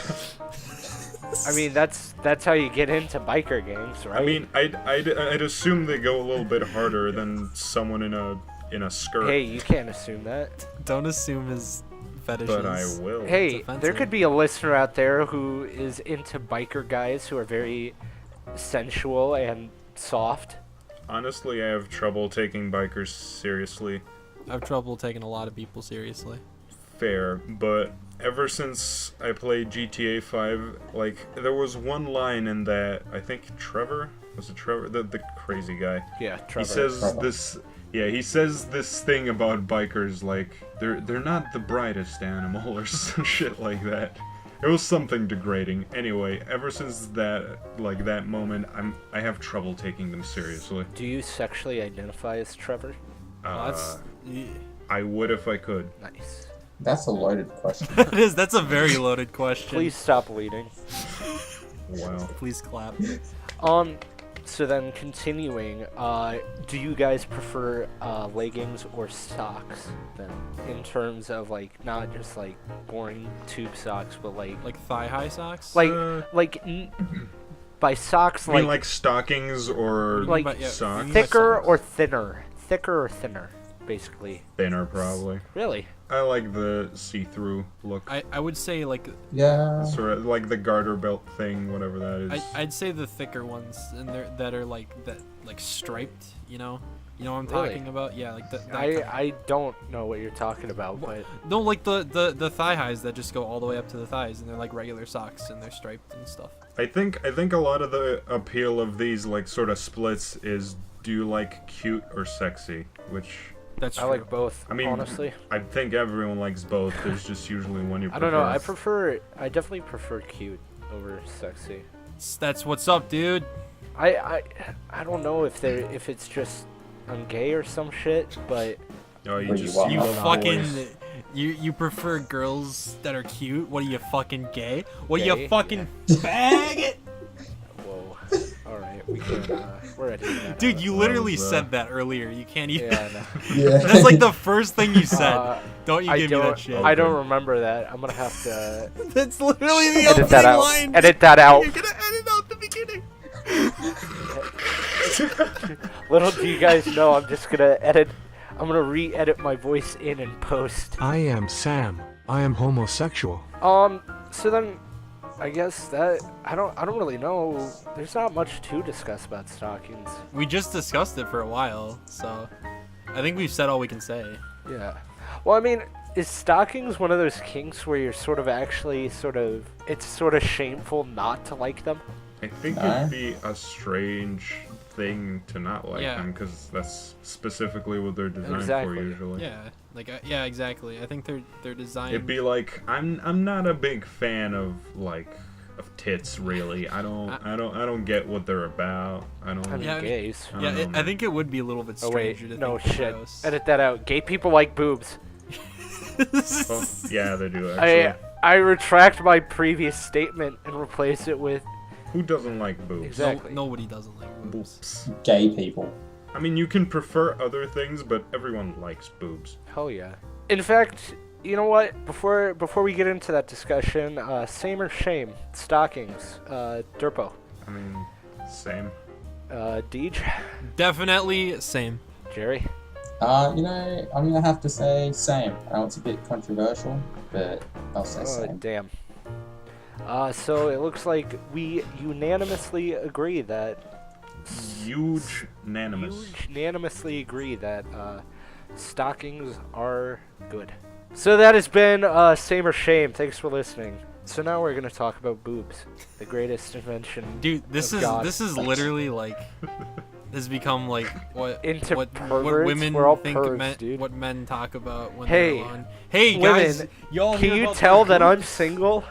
I mean that's how you get into biker gangs, right? I mean, I'd assume they go a little bit harder than someone in a skirt. hey, you can't assume that. Don't assume his fetishes. But I will. Hey, offensive. there could be a listener out there who is into biker guys who are very sensual and soft. Honestly, I have trouble taking bikers seriously. I have trouble taking a lot of people seriously. Fair, but ever since I played GTA 5, like, there was one line in that, I think Trevor? Was it Trevor? The crazy guy. Yeah, Trevor. He says Trevor. this. Yeah, he says this thing about bikers, like they're not the brightest animal or some shit like that. It was something degrading. Anyway, ever since that moment, I have trouble taking them seriously. Do you sexually identify as Trevor? Well, that's I would if I could. Nice. That's a loaded question. that's a very loaded question. Please stop leading. Wow. Please clap. So then continuing, do you guys prefer leggings or socks then? In terms of like not just like boring tube socks, but Like thigh-high socks? by socks I mean, like like stockings or Like But, yeah, socks? thicker socks. or thinner? Thicker or thinner, basically. Thinner, probably. Really? I like the see-through look. I would say like Yeah. Sort of like the garter belt thing, whatever that is. I'd say the thicker ones and that are like striped, you know what I'm Really? talking about? Yeah, like that kind. I don't know what you're talking about, but No, like the thigh highs that just go all the way up to the thighs and they're like regular socks and they're striped and stuff. I think a lot of the appeal of these like sort of splits is, do you like cute or sexy? Which That's I true. like both. I mean, honestly, I think everyone likes both. There's just usually one you I prefer. don't know. I definitely prefer cute over sexy. That's what's up, dude. I don't know if it's just I'm gay or some shit, but Oh, you Where just you are. You love fucking boys. you prefer girls that are cute? What are you fucking gay? What are Gay? you fucking faggot? whoa. All right, we can. We're editing that Dude, out. you literally was, said that earlier. You can't even. Yeah, I know. Yeah. That's like the first thing you said. Don't you I give me don't. that shit. I don't remember that. I'm gonna have to That's literally the edit opening that out. line. Edit that out. You're gonna edit out the beginning. Little do you guys know, I'm just gonna edit. I'm gonna re-edit my voice in and post. I am Sam. I am homosexual. So then, I guess that I don't really know. There's not much to discuss about stockings. We just discussed it for a while, so I think we've said all we can say. Yeah. Well, I mean, is stockings one of those kinks where you're sort of it's sort of shameful not to like them? I think No. it'd be a strange thing to not like Yeah. them, because that's specifically what they're designed Exactly. for usually. Yeah, like yeah, exactly. I think they're designed. It'd be like I'm not a big fan of tits really. I don't get what they're about. I don't. I mean, Yeah, gays. I Yeah, don't know, I think it would be a little bit Oh stranger wait, to no think shit. gross. Edit that out. Gay people like boobs. Oh, yeah, they do actually. I retract my previous statement and replace it with Who doesn't like boobs? Exactly. Nobody doesn't like boobs. Boobs. Gay people. I mean, you can prefer other things, but everyone likes boobs. hell yeah. In fact, you know what? Before we get into that discussion, same or shame? Stockings. Derpo. I mean, same. Deej. Definitely same. Jere. I'm gonna have to say same. I know it's a bit controversial, but I'll say Oh same. damn. So it looks like we unanimously agree that unanimously agree that stockings are good. So that has been same or shame. Thanks for listening. So now we're gonna talk about boobs, the greatest invention. Dude, this of is God. this is literally like has become like what Into what perverts? women We're all think pervs, dude. what men talk about when Hey, they're alone. Hey women, guys, y'all Can hear you about tell those that I'm boobs? single?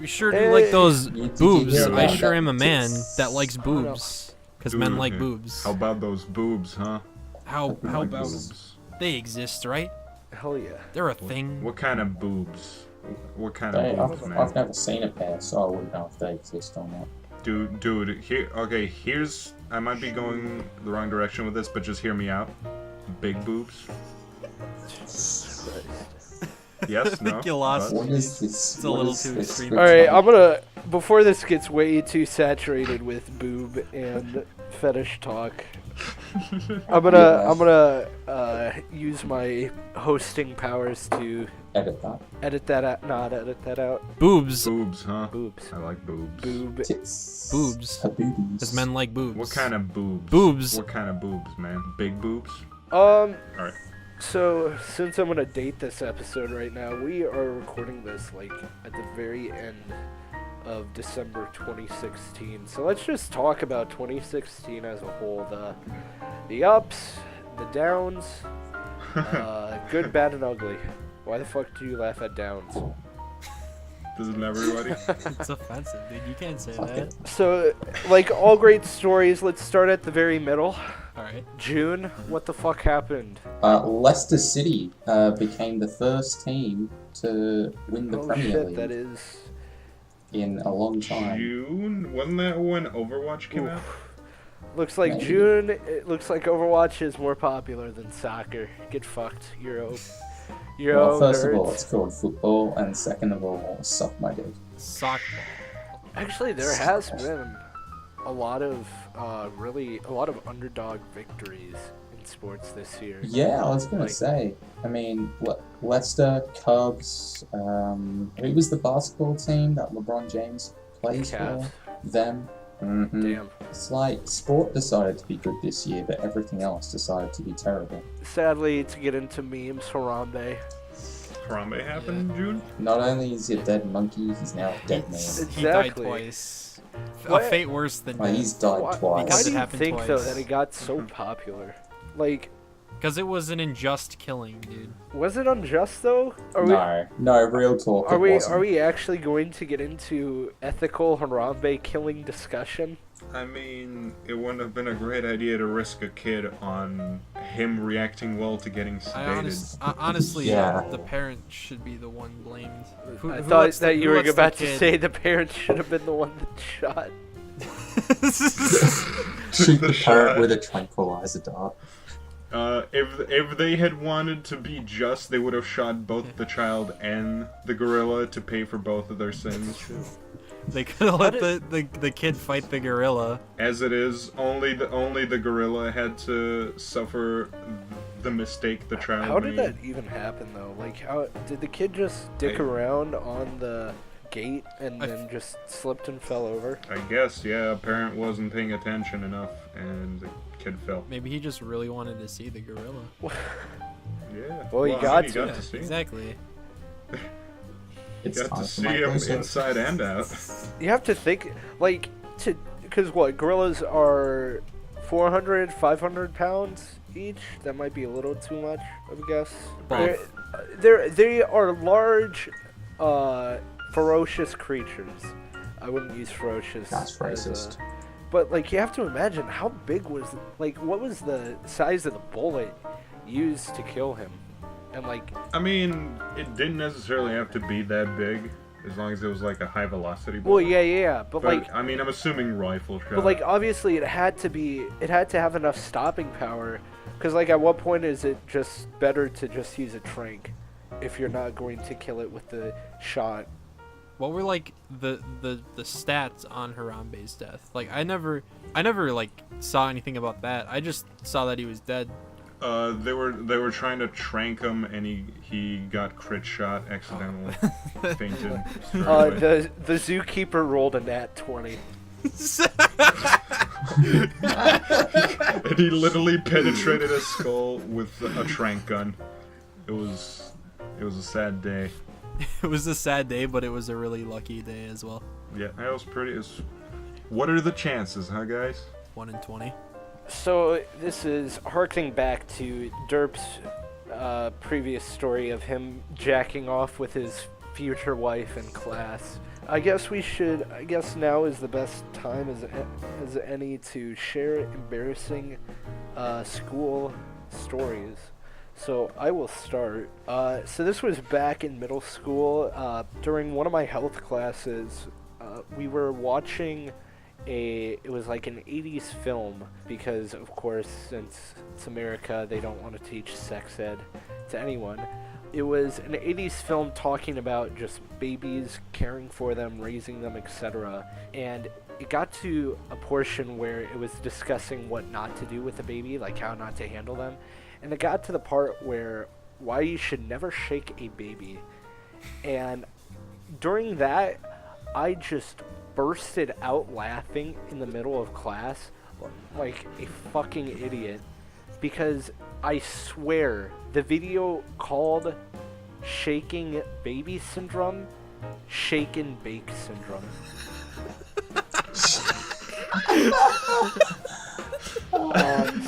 You sure do Hey. like those Did you boobs. hear I about sure that? am a man Tits. that likes know. boobs because men Dude, like yeah. boobs. How about those boobs, huh? How Like about boobs. they exist, right? Hell yeah. They're a thing. What kind of boobs? What kind of boobs, man? I've never seen a pair, so I wouldn't know if they exist or not. Dude, here's... I might be going the wrong direction with this, but just hear me out. Big boobs? Yes? No? think you lost But- What is this? It's a little too extreme. Alright, I'm gonna, before this gets way too saturated with boob and fetish talk, I'm gonna use my hosting powers to Edit that. edit that out, not edit that out. Boobs. Boobs, huh? Boobs. I like boobs. Boob. Tits. Boobs. Her boobies. Because men like boobs. What kind of boobs? Boobs. What kind of boobs, man? Big boobs? Alright, So, since I'm gonna date this episode right now, we are recording this like at the very end of December 2016. So let's just talk about 2016 as a whole. The ups, the downs, good, bad, and ugly. Why the fuck do you laugh at downs? Doesn't everybody? It's offensive, dude. You can't say Fuck that. it. So, like all great stories, let's start at the very middle. Alright. June, what the fuck happened? Leicester City became the first team to win the Oh Premier shit, League that is... in a long time. June? Wasn't that when Overwatch came out? Looks like Maybe. June, it looks like Overwatch is more popular than soccer. Get fucked, Euro. Well, first of nerds. all, it's called football, and second of all, suck my dick. Sock. Actually, there has been a lot of underdog victories in sports this year. Yeah, I was gonna Like- say. I mean, Leicester, Cubs. Who was the basketball team that LeBron James plays Cavs. for? Them. Mm-hmm. Damn. It's like sport decided to be good this year, but everything else decided to be terrible. Sadly, to get into memes, Harambe. Harambe happened in June? Not only is he a dead monkey, he's now a dead man. He died Exactly. twice. What? A fate worse than Well, death. he's died Why, twice. why Because do it you happened think, though, twice. that it got so popular? Like, Because it was an unjust killing, dude. was it unjust, though? No, real talk. Are it we wasn't. are we actually going to get into ethical Harambe killing discussion? I mean, it wouldn't have been a great idea to risk a kid on him reacting well to getting sedated. Honestly, Yeah. the parent should be the one blamed. Who I thought lets the- that who you were lets the about to kid- say the parents should have been the one that shot. Shoot the The parrot shot. with a tranquilizer dart. If they had wanted to be just, they would have shot both the child and the gorilla to pay for both of their sins. They could have let the kid fight the gorilla. As it is, only the gorilla had to suffer the mistake the child How made. did that even happen, though? Like, how did the kid just dick I- around on the gate and then just slipped and fell over? I guess, yeah, a parent wasn't paying attention enough, and the kid fell. Maybe he just really wanted to see the gorilla. Yeah. Well, he I got mean, to. got to see him. Exactly. It's Got time to for see my him close-up. inside and out. You have to think, like, because what, gorillas are 400, 500 pounds each? That might be a little too much of a guess. Both. They are large, ferocious creatures. I wouldn't use ferocious. That's racist. But, like, you have to imagine how big was, like, what was the size of the bullet used to kill him? And, like, I mean, it didn't necessarily have to be that big, as long as it was like a high velocity well, bullet. yeah, but like, I mean, I'm assuming rifle shot. but like, obviously, it had to have enough stopping power, because, like, at what point is it just better to just use a trank if you're not going to kill it with the shot? What were like the stats on Harambe's death? Like I never like saw anything about that. I just saw that he was dead. They were trying to trank him, and he got crit shot accidentally, fainted. straight away. The zookeeper rolled a nat 20. And he literally penetrated his skull with a trank gun. It was a sad day. It was a sad day, but it was a really lucky day as well. Yeah, that was pretty. What are the chances, huh, guys? 1 in 20. So this is harkening back to Derp's previous story of him jacking off with his future wife in class. I guess now is the best time as any to share embarrassing school stories. So I will start. So this was back in middle school. During one of my health classes, we were watching it was like an 80s film, because of course, since it's America, they don't want to teach sex ed to anyone. It was an 80s film talking about just babies, caring for them, raising them, etc. And it got to a portion where it was discussing what not to do with a baby, like how not to handle them. And it got to the part where why you should never shake a baby. And during that, I just bursted out laughing in the middle of class like a fucking idiot, because I swear the video called shaking baby syndrome shake and bake syndrome.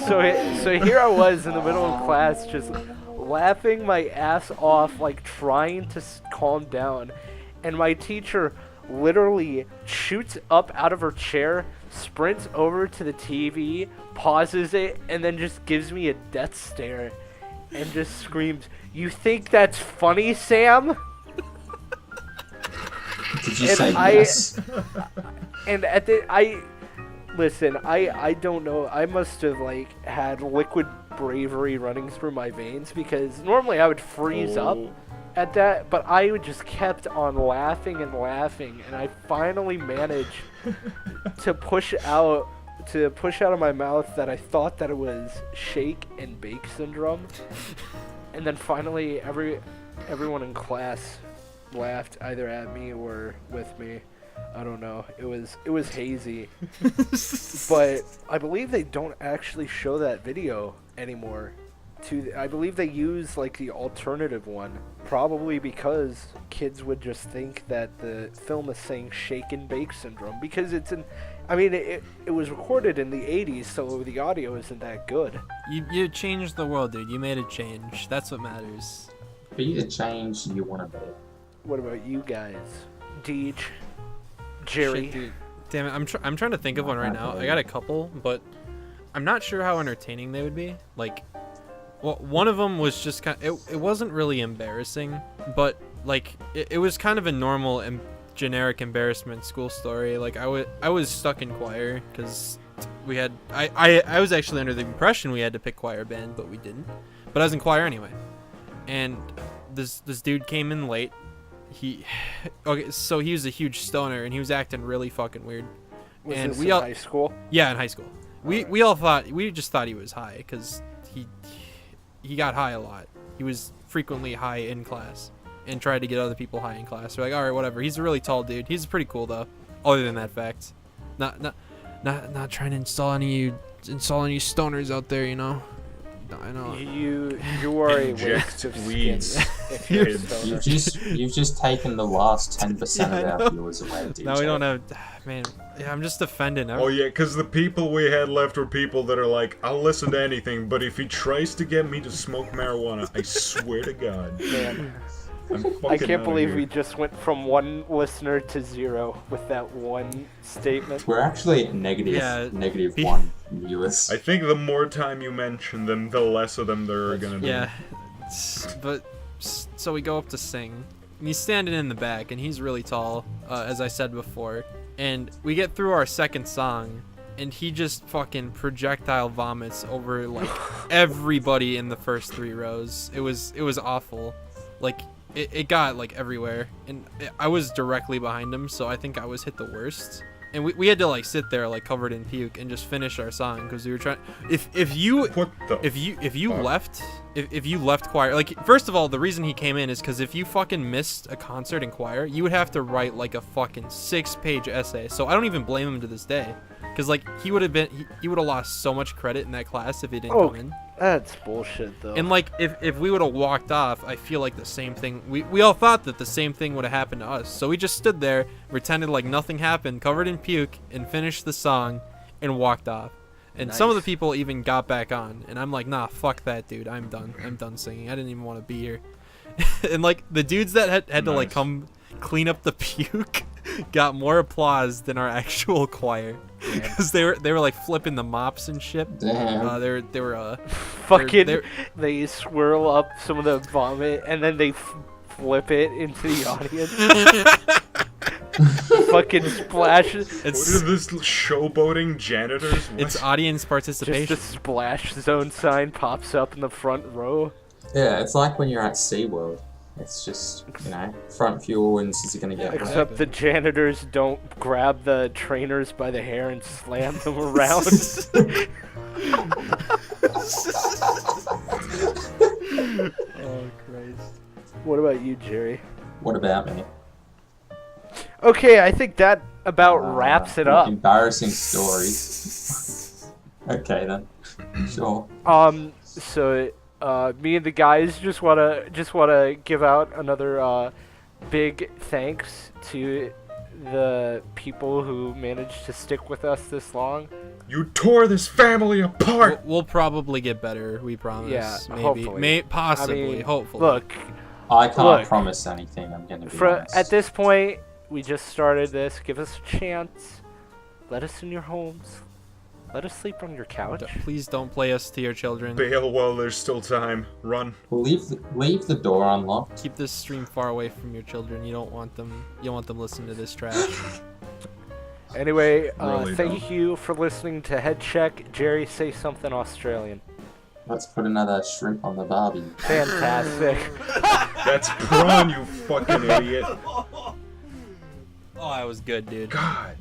So here I was in the middle of class just laughing my ass off, like trying to calm down, and my teacher literally shoots up out of her chair, sprints over to the TV, pauses it, and then just gives me a death stare and just screams, "You think that's funny, Sam?" Did you And say yes? And listen, I don't know. I must have like had liquid bravery running through my veins, because normally I would freeze up at that, but I just kept on laughing and laughing, and I finally managed to push out of my mouth that I thought that it was shake and bake syndrome. And then finally everyone in class laughed either at me or with me. I don't know. It was hazy. But I believe they don't actually show that video anymore. I believe they use like the alternative one, probably because kids would just think that the film is saying shake and bake syndrome, because it was recorded in the 80s, so the audio isn't that good. You changed the world, dude. You made a change. That's what matters. Be the change you want to be. What about you guys? Deej, Jere. Shit, dude. Damn it, I'm trying to think of one right now. I got a couple, but I'm not sure how entertaining they would be. Like, well, one of them was just it wasn't really embarrassing, but like it was kind of a normal and generic embarrassment school story. Like I was stuck in choir because we had I was actually under the impression we had to pick choir band, but we didn't. But I was in choir anyway, and this dude came in late. So he was a huge stoner, and he was acting really fucking weird. Was and this we in all high school? Yeah, in high school. We just thought he was high because he got high a lot. He was frequently high in class. and tried to get other people high in class. We're like, all right, whatever. He's a really tall dude. He's pretty cool though. Other than that fact, not trying to install any stoners out there, you know. I know. You are a waste Inject of weeds. skin if you're a stoner. You've just taken the last 10% Yeah, I of know. our viewers away, DJ. No, we don't have. Man, yeah, I'm just offended. Oh yeah, because the people we had left were people that are like, I'll listen to anything, but if he tries to get me to smoke marijuana, I swear to God, Man, I'm fucking I can't outta believe here. we just went from 1 listener to 0 with that one statement. We're actually at Yeah, negative be- 1 viewers. I think the more time you mention them, the less of them there are gonna be. Yeah, but so we go up to sing, and he's standing in the back, and he's really tall, as I said before. And we get through our second song, and he just fucking projectile vomits over like everybody in the first 3 rows. It was awful, like it got like everywhere, and I was directly behind him, so I think I was hit the worst. And we had to like sit there like covered in puke and just finish our song because we were trying. If you What the? if you fuck? left if you left choir, like, first of all, the reason he came in is because if you fucking missed a concert in choir, you would have to write like a fucking 6-page essay. So I don't even blame him to this day, because like he would have lost so much credit in that class if he didn't Oh, come in. That's bullshit, though. And like if we would have walked off, I feel like the same thing. We all thought that the same thing would have happened to us. So we just stood there, pretended like nothing happened, covered in puke, and finished the song, and walked off. And some of the Nice. people even got back on, and I'm like, nah, fuck that, dude. I'm done singing. I didn't even want to be here. And like the dudes that had to like Nice. come clean up the puke got more applause than our actual choir, because they were like flipping the mops and shit. Damn. They were Fucking, they're- they swirl up some of the vomit and then they flip it into the audience. Fucking splash. What it's are this showboating janitors? What? it's audience Just participation. a splash zone sign pops up in the front row. Yeah, it's like when you're at SeaWorld. It's just, you know, front fuel winds are gonna get wet. Except the janitors don't grab the trainers by the hair and slam them around. Oh Christ. What about you, Jerry? What about me? Okay, I think that about wraps it up. Embarrassing stories. Okay then. Sure. So me and the guys just wanna give out another big thanks to the people who managed to stick with us this long. You tore this family apart. We'll probably get better. We promise. Yeah, Maybe. hopefully. Possibly. I mean, hopefully. Look, I can't Look. promise anything, I'm gonna be honest. at this point, we just started this. Give us a chance. Let us in your homes. Let us sleep on your couch. Please don't play us to your children. Bail while there's still time. Run. Leave the door unlocked. Keep this stream far away from your children. You don't want them listening to this trash. Anyway, Really thank you for listening to Headcheck. Jerry, say something Australian. Let's put another shrimp on the barbie. Fantastic. That's prawn, you fucking idiot. Oh, that was good, dude. God.